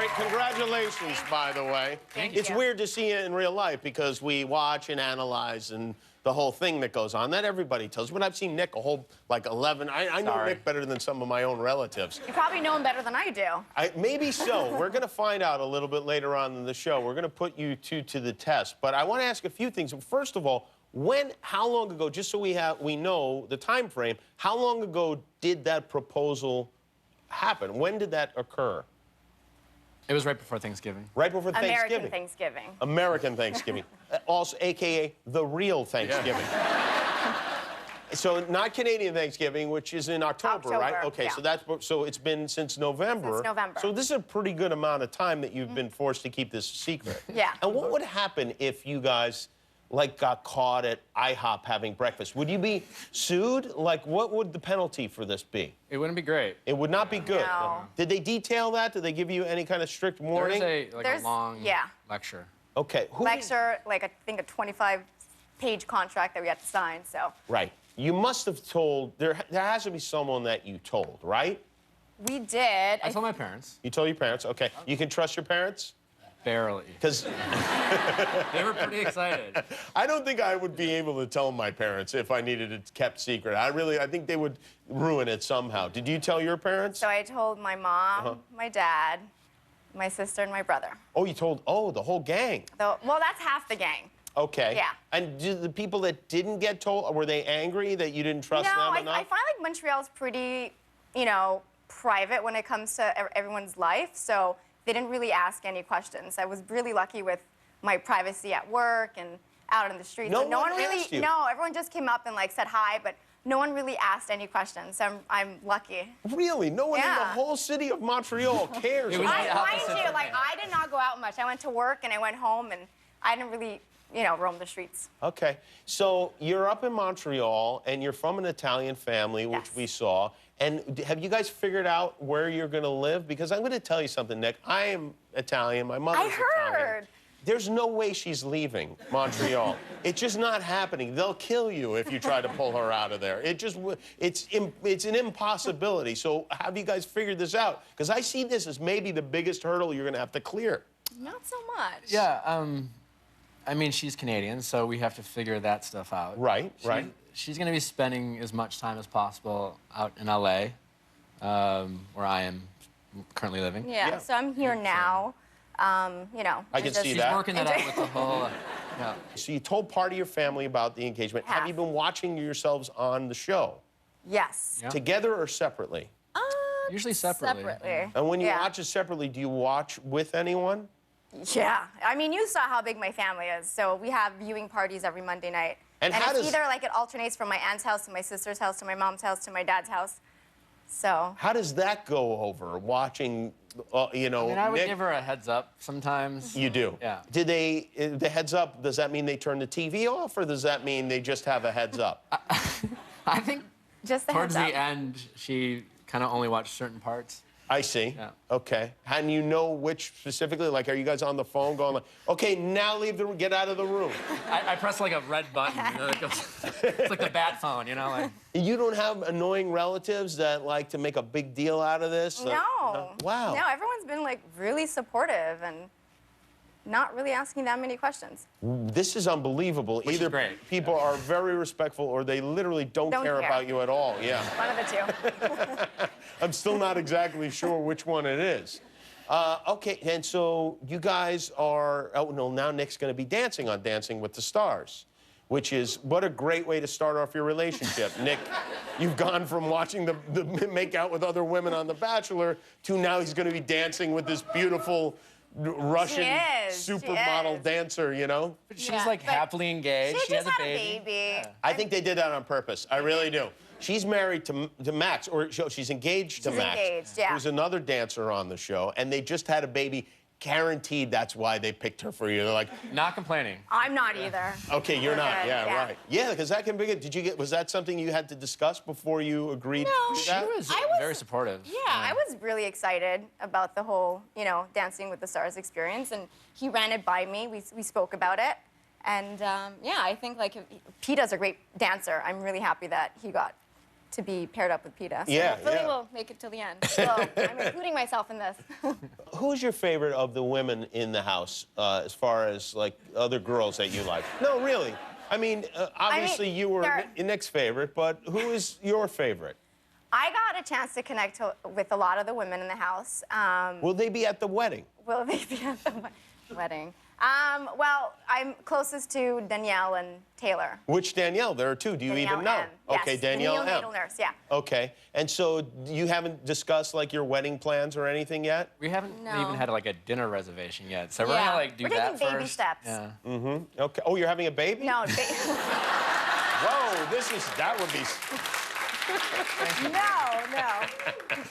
right, congratulations, by the way. Thank you. It's weird to see you in real life because we watch and analyze and the whole thing that goes on. That everybody tells. But I've seen Nick a whole, like, 11. I know Nick better than some of my own relatives. You probably know him better than I do. Maybe so. We're going to find out a little bit later on in the show. We're going to put you two to the test. But I want to ask a few things. First of all, how long ago, just so we know the time frame, how long ago did that proposal happen? When did that occur? It was right before Thanksgiving. Right before Thanksgiving. American Thanksgiving. American Thanksgiving. Also, a.k.a. the real Thanksgiving. Yeah. So not Canadian Thanksgiving, which is in October, right? Okay, yeah. So it's been since November. Since November. So this is a pretty good amount of time that you've been forced to keep this secret. Yeah. And what would happen if you guys, like, got caught at IHOP having breakfast? Would you be sued? Like, what would the penalty for this be? It wouldn't be great. It would not be good. No. Did they detail that? Did they give you any kind of strict warning? There's a long lecture. Okay. Lecture, like, I think a 25-page contract that we had to sign, so. Right. You must have told, there has to be someone that you told, right? We did. I told my parents. You told your parents, okay. You can trust your parents? Barely. Because they were pretty excited. I don't think I would be able to tell my parents if I needed it kept secret. I think they would ruin it somehow. Did you tell your parents? So I told my mom, my dad, my sister, and my brother. Oh, you told, the whole gang. Well, that's half the gang. Okay. Yeah. And did the people that didn't get told, were they angry that you didn't trust them enough? No, I find like Montreal's pretty, private when it comes to everyone's life, so they didn't really ask any questions. I was really lucky with my privacy at work and out in the streets. No one really, asked you. No, everyone just came up and like said hi, but no one really asked any questions. So I'm lucky. Really? No one in the whole city of Montreal cares. Mind you, like I did not go out much. I went to work and I went home and I didn't really, roam the streets. Okay, so you're up in Montreal and you're from an Italian family, which we saw. And have you guys figured out where you're going to live? Because I'm going to tell you something, Nick. I am Italian. My mother's Italian. I heard. There's no way she's leaving Montreal. It's just not happening. They'll kill you if you try to pull her out of there. It's an impossibility. So have you guys figured this out? Because I see this as maybe the biggest hurdle you're going to have to clear. Not so much. Yeah, I mean, she's Canadian, so we have to figure that stuff out. Right, right. She's going to be spending as much time as possible out in L.A., where I am currently living. Yeah, so I'm here now. I can see that. She's working that out with the whole... So you told part of your family about the engagement. Have you been watching yourselves on the show? Yes. Yeah. Together or separately? Usually separately. Separately. And when you watch it separately, do you watch with anyone? Yeah. I mean, you saw how big my family is. So we have viewing parties every Monday night. And it's either like it alternates from my aunt's house to my sister's house to my mom's house to my dad's house. So. How does that go over, watching, I mean, I would give her a heads up sometimes. You do? Yeah. Did the heads up, does that mean they turn the TV off, or does that mean they just have a heads up? I think just towards the end, she kind of only watched certain parts. I see. Yeah. Okay. And you know which specifically? Like, are you guys on the phone going like, okay, now get out of the room? I press like a red button. It's like the bat phone, like. You don't have annoying relatives that like to make a big deal out of this? No. Wow. No, everyone's been like really supportive and not really asking that many questions. This is unbelievable. Either great. People are very respectful or they literally don't care about you at all. Yeah. One of the two. I'm still not exactly sure which one it is. Okay, and so you guys are, now Nick's going to be dancing on Dancing with the Stars, which is, what a great way to start off your relationship. Nick, you've gone from watching the make out with other women on The Bachelor to now he's going to be dancing with this beautiful Russian supermodel dancer, But she's like happily engaged. She has just a had baby. a baby. I think they did that on purpose. I really do. She's married to Max, or she's engaged to Max. She's engaged, yeah. Who's another dancer on the show, and they just had a baby. Guaranteed that's why they picked her for you. They're like... Not complaining. I'm not either. Okay, you're not. Yeah, right. Yeah, because that can be... was that something you had to discuss before you agreed to that? She was very supportive. Yeah, I was really excited about the whole, Dancing with the Stars experience, and he ran it by me. We spoke about it, and I think like Peeta's a great dancer. I'm really happy that he got to be paired up with PETA. So Yeah, hopefully yeah. we'll make it till the end. Well, I'm including myself in this. Who's your favorite of the women in the house, as far as like other girls that you like? No, really. I mean, obviously you were Nick's favorite, but who is your favorite? I got a chance to connect with a lot of the women in the house. Will they be at the wedding? Will they be at the wedding? Well, I'm closest to Danielle and Taylor. Which Danielle? There are two. Do you Danielle even know? M. Yes, Okay, Danielle the M. neonatal nurse, yeah. Okay, and so you haven't discussed like your wedding plans or anything yet? We haven't No. even had like a dinner reservation yet, so we're Yeah. gonna like do We're that taking baby first. steps. Yeah. Mm-hmm. Okay. Oh, you're having a baby? No, Whoa, that would be. no.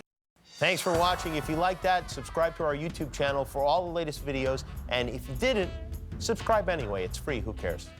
Thanks for watching. If you like that, subscribe to our YouTube channel for all the latest videos. And if you didn't, subscribe anyway. It's free. Who cares?